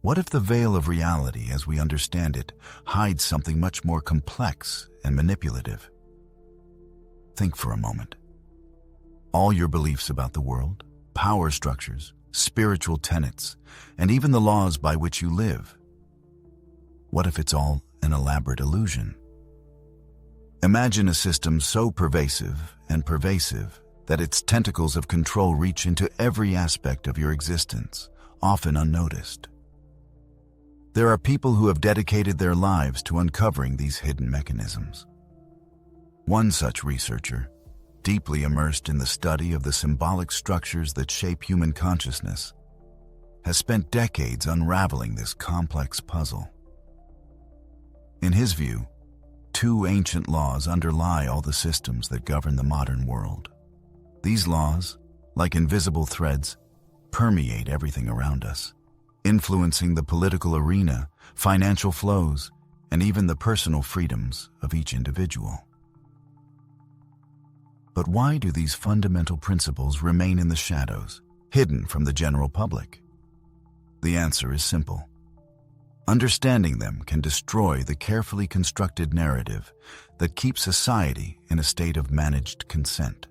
What if the veil of reality as we understand it hides something much more complex and manipulative? Think for a moment. All your beliefs about the world, power structures, spiritual tenets, and even the laws by which you live. What if it's all an elaborate illusion? Imagine a system so pervasive and pervasive that its tentacles of control reach into every aspect of your existence, often unnoticed. There are people who have dedicated their lives to uncovering these hidden mechanisms. One such researcher, deeply immersed in the study of the symbolic structures that shape human consciousness, has spent decades unraveling this complex puzzle. In his view, two ancient laws underlie all the systems that govern the modern world. These laws, like invisible threads, permeate everything around us, influencing the political arena, financial flows, and even the personal freedoms of each individual. But why do these fundamental principles remain in the shadows, hidden from the general public? The answer is simple. Understanding them can destroy the carefully constructed narrative that keeps society in a state of managed consent.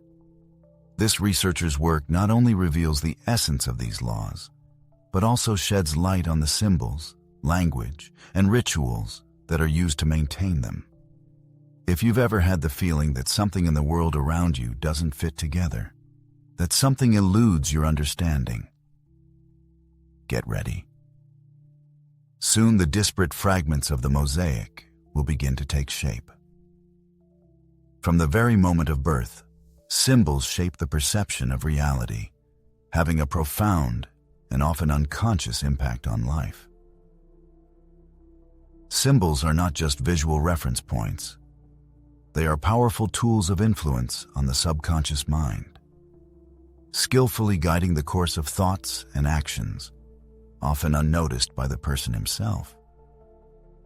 This researcher's work not only reveals the essence of these laws, but also sheds light on the symbols, language, and rituals that are used to maintain them. If you've ever had the feeling that something in the world around you doesn't fit together, that something eludes your understanding, get ready. Soon the disparate fragments of the mosaic will begin to take shape. From the very moment of birth, symbols shape the perception of reality, having a profound and often unconscious impact on life. Symbols are not just visual reference points. They are powerful tools of influence on the subconscious mind, skillfully guiding the course of thoughts and actions, often unnoticed by the person himself.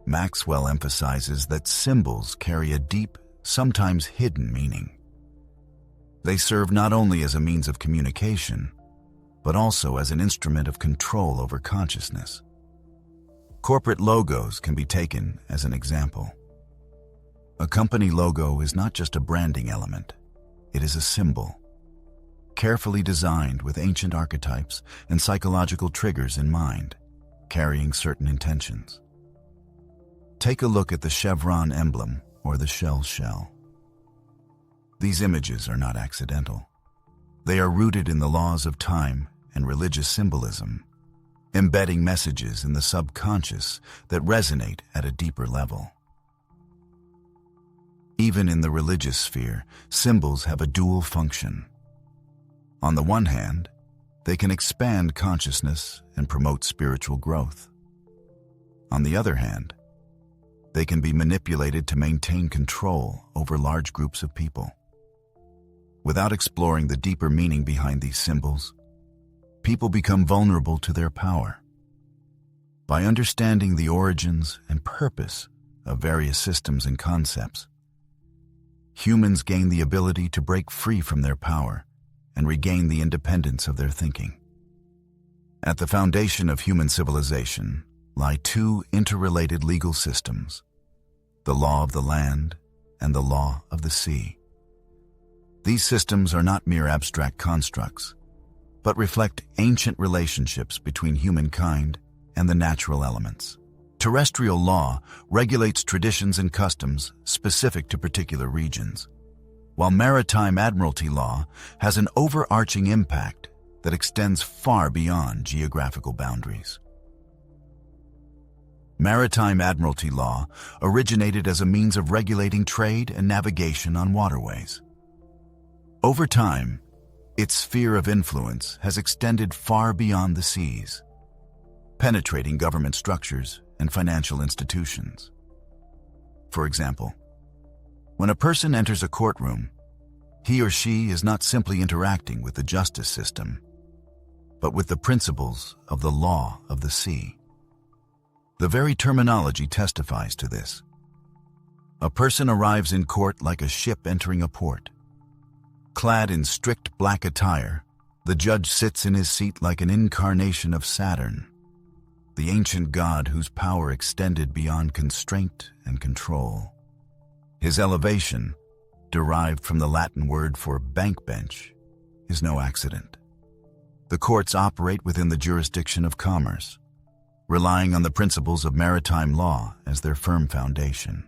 Maxwell emphasizes that symbols carry a deep, sometimes hidden meaning. They serve not only as a means of communication, but also as an instrument of control over consciousness. Corporate logos can be taken as an example. A company logo is not just a branding element, it is a symbol, carefully designed with ancient archetypes and psychological triggers in mind, carrying certain intentions. Take a look at the chevron emblem or the shell. These images are not accidental. They are rooted in the laws of time and religious symbolism, embedding messages in the subconscious that resonate at a deeper level. Even in the religious sphere, symbols have a dual function. On the one hand, they can expand consciousness and promote spiritual growth. On the other hand, they can be manipulated to maintain control over large groups of people. Without exploring the deeper meaning behind these symbols, people become vulnerable to their power. By understanding the origins and purpose of various systems and concepts, humans gain the ability to break free from their power and regain the independence of their thinking. At the foundation of human civilization lie two interrelated legal systems, the law of the land and the law of the sea. These systems are not mere abstract constructs, but reflect ancient relationships between humankind and the natural elements. Terrestrial law regulates traditions and customs specific to particular regions, while maritime admiralty law has an overarching impact that extends far beyond geographical boundaries. Maritime admiralty law originated as a means of regulating trade and navigation on waterways. Over time, its sphere of influence has extended far beyond the seas, penetrating government structures and financial institutions. For example, when a person enters a courtroom, he or she is not simply interacting with the justice system, but with the principles of the law of the sea. The very terminology testifies to this. A person arrives in court like a ship entering a port. Clad in strict black attire, the judge sits in his seat like an incarnation of Saturn, the ancient god whose power extended beyond constraint and control. His elevation, derived from the Latin word for bank bench, is no accident. The courts operate within the jurisdiction of commerce, relying on the principles of maritime law as their firm foundation.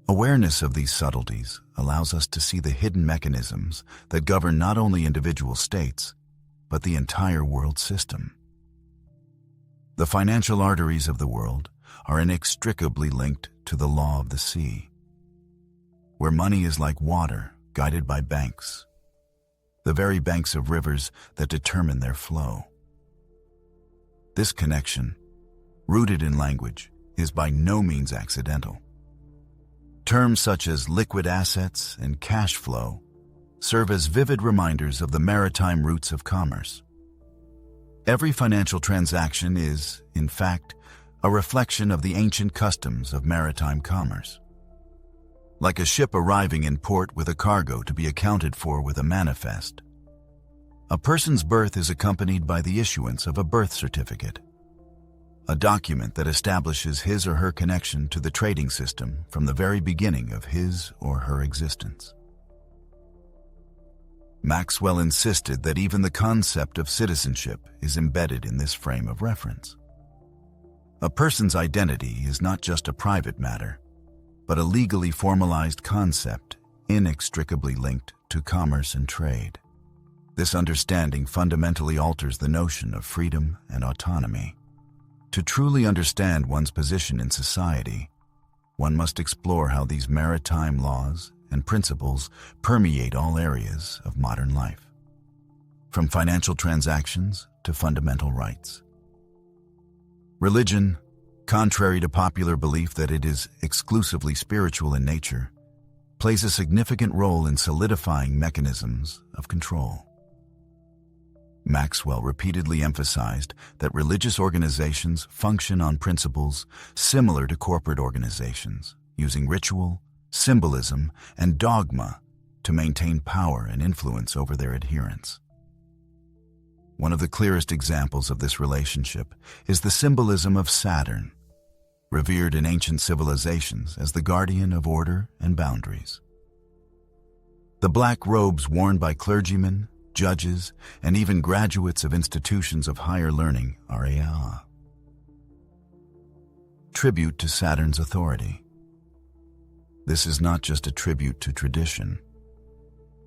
Awareness of these subtleties allows us to see the hidden mechanisms that govern not only individual states, but the entire world system. The financial arteries of the world are inextricably linked to the law of the sea, where money is like water guided by banks, the very banks of rivers that determine their flow. This connection, rooted in language, is by no means accidental. Terms such as liquid assets and cash flow serve as vivid reminders of the maritime roots of commerce. Every financial transaction is, in fact, a reflection of the ancient customs of maritime commerce. Like a ship arriving in port with a cargo to be accounted for with a manifest, a person's birth is accompanied by the issuance of a birth certificate, a document that establishes his or her connection to the trading system from the very beginning of his or her existence. Maxwell insisted that even the concept of citizenship is embedded in this frame of reference. A person's identity is not just a private matter, but a legally formalized concept inextricably linked to commerce and trade. This understanding fundamentally alters the notion of freedom and autonomy. To truly understand one's position in society, one must explore how these maritime laws and principles permeate all areas of modern life, from financial transactions to fundamental rights. Religion, contrary to popular belief that it is exclusively spiritual in nature, plays a significant role in solidifying mechanisms of control. Maxwell repeatedly emphasized that religious organizations function on principles similar to corporate organizations, using ritual, symbolism, and dogma to maintain power and influence over their adherents. One of the clearest examples of this relationship is the symbolism of Saturn, revered in ancient civilizations as the guardian of order and boundaries. The black robes worn by clergymen, judges, and even graduates of institutions of higher learning are a tribute to Saturn's authority. This is not just a tribute to tradition,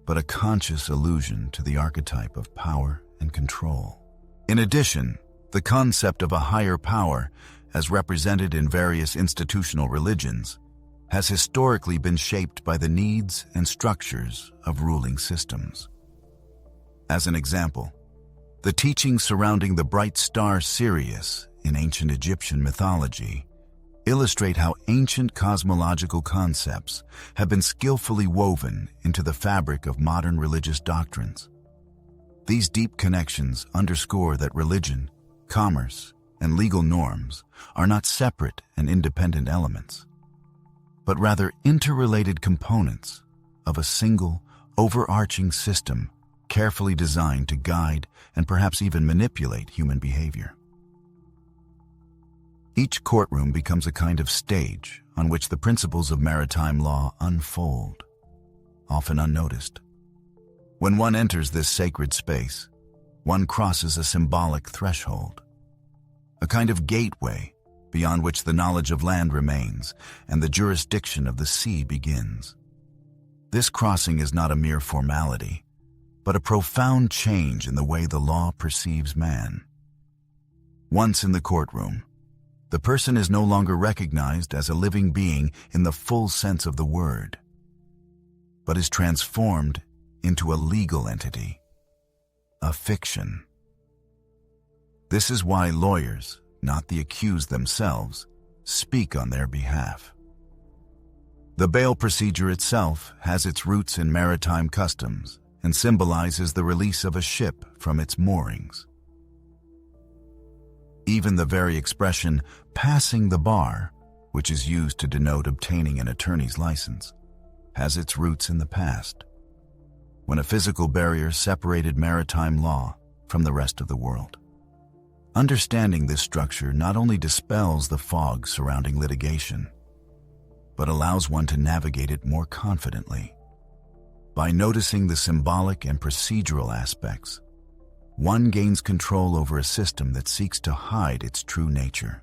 but a conscious allusion to the archetype of power and control. In addition, the concept of a higher power, as represented in various institutional religions, has historically been shaped by the needs and structures of ruling systems. As an example, the teachings surrounding the bright star Sirius in ancient Egyptian mythology illustrate how ancient cosmological concepts have been skillfully woven into the fabric of modern religious doctrines. These deep connections underscore that religion, commerce, and legal norms are not separate and independent elements, but rather interrelated components of a single, overarching system carefully designed to guide and perhaps even manipulate human behavior. Each courtroom becomes a kind of stage on which the principles of maritime law unfold, often unnoticed. When one enters this sacred space, one crosses a symbolic threshold, a kind of gateway beyond which the knowledge of land remains and the jurisdiction of the sea begins. This crossing is not a mere formality, but a profound change in the way the law perceives man. Once in the courtroom, the person is no longer recognized as a living being in the full sense of the word, but is transformed into a legal entity, a fiction. This is why lawyers, not the accused themselves, speak on their behalf. The bail procedure itself has its roots in maritime customs and symbolizes the release of a ship from its moorings. Even the very expression "passing the bar," which is used to denote obtaining an attorney's license, has its roots in the past, when a physical barrier separated maritime law from the rest of the world. Understanding this structure not only dispels the fog surrounding litigation, but allows one to navigate it more confidently. By noticing the symbolic and procedural aspects, one gains control over a system that seeks to hide its true nature.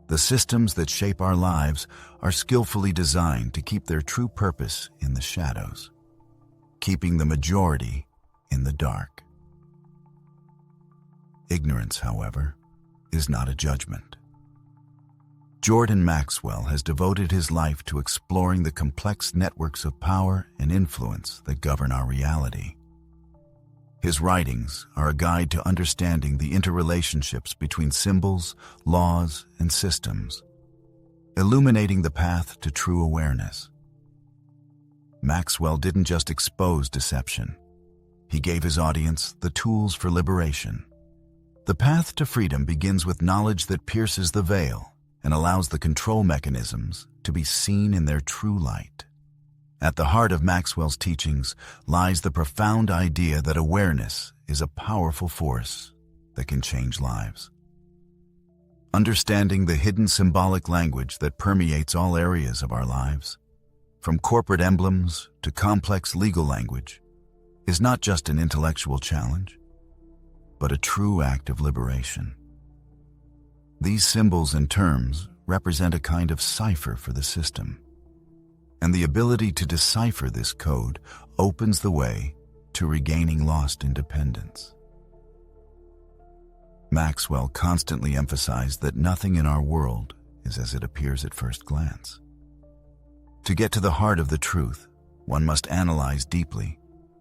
The systems that shape our lives are skillfully designed to keep their true purpose in the shadows, keeping the majority in the dark. Ignorance, however, is not a judgment. Jordan Maxwell has devoted his life to exploring the complex networks of power and influence that govern our reality. His writings are a guide to understanding the interrelationships between symbols, laws, and systems, illuminating the path to true awareness. Maxwell didn't just expose deception. He gave his audience the tools for liberation. The path to freedom begins with knowledge that pierces the veil and allows the control mechanisms to be seen in their true light. At the heart of Maxwell's teachings lies the profound idea that awareness is a powerful force that can change lives. Understanding the hidden symbolic language that permeates all areas of our lives, from corporate emblems to complex legal language, is not just an intellectual challenge, but a true act of liberation. These symbols and terms represent a kind of cipher for the system, and the ability to decipher this code opens the way to regaining lost independence. Maxwell constantly emphasized that nothing in our world is as it appears at first glance. To get to the heart of the truth, one must analyze deeply,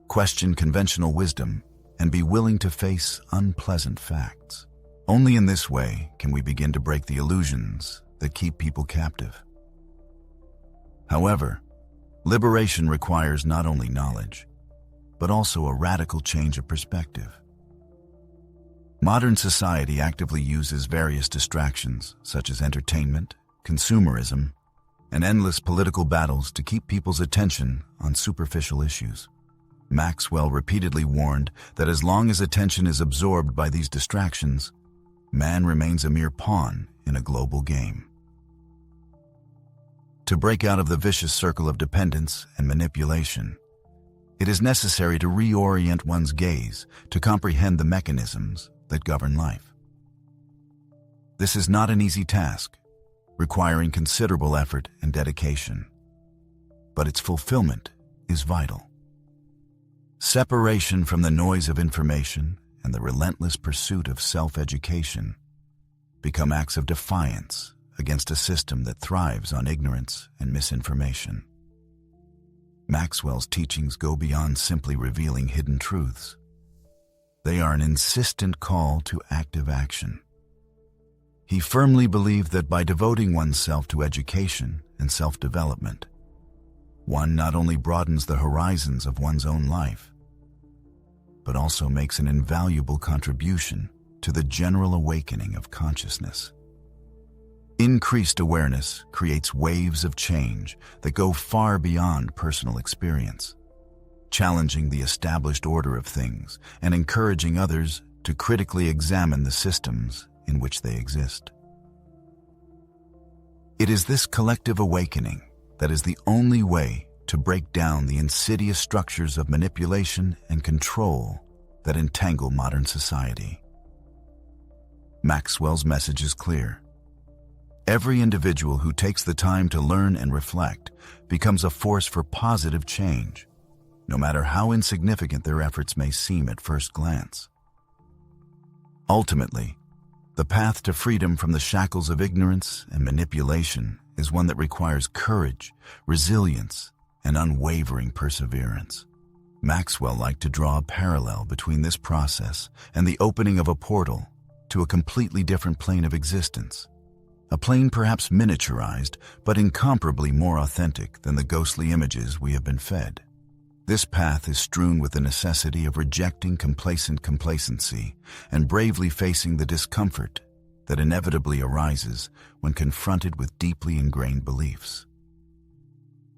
question conventional wisdom, and be willing to face unpleasant facts. Only in this way can we begin to break the illusions that keep people captive. However, liberation requires not only knowledge, but also a radical change of perspective. Modern society actively uses various distractions, such as entertainment, consumerism, and endless political battles to keep people's attention on superficial issues. Maxwell repeatedly warned that as long as attention is absorbed by these distractions, man remains a mere pawn in a global game. To break out of the vicious circle of dependence and manipulation, it is necessary to reorient one's gaze to comprehend the mechanisms that govern life. This is not an easy task, requiring considerable effort and dedication, but its fulfillment is vital. Separation from the noise of information and the relentless pursuit of self-education become acts of defiance against a system that thrives on ignorance and misinformation. Maxwell's teachings go beyond simply revealing hidden truths. They are an insistent call to active action. He firmly believed that by devoting oneself to education and self-development, one not only broadens the horizons of one's own life, but also makes an invaluable contribution to the general awakening of consciousness. Increased awareness creates waves of change that go far beyond personal experience, challenging the established order of things and encouraging others to critically examine the systems in which they exist. It is this collective awakening that is the only way to break down the insidious structures of manipulation and control that entangle modern society. Maxwell's message is clear. Every individual who takes the time to learn and reflect becomes a force for positive change, no matter how insignificant their efforts may seem at first glance. Ultimately, the path to freedom from the shackles of ignorance and manipulation is one that requires courage, resilience, and unwavering perseverance. Maxwell liked to draw a parallel between this process and the opening of a portal to a completely different plane of existence, a plane perhaps miniaturized but incomparably more authentic than the ghostly images we have been fed. This path is strewn with the necessity of rejecting complacent complacency and bravely facing the discomfort that inevitably arises when confronted with deeply ingrained beliefs.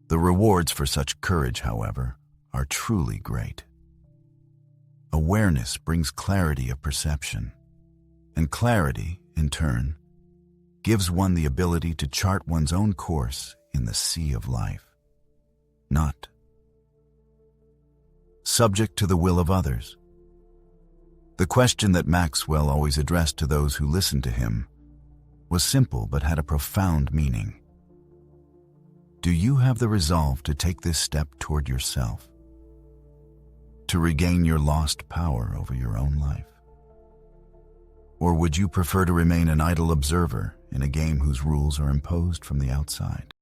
The rewards for such courage, however, are truly great. Awareness brings clarity of perception, And clarity, in turn, gives one the ability to chart one's own course in the sea of life, not subject to the will of others. The question that Maxwell always addressed to those who listened to him was simple but had a profound meaning. Do you have the resolve to take this step toward yourself, to regain your lost power over your own life? Or would you prefer to remain an idle observer in a game whose rules are imposed from the outside?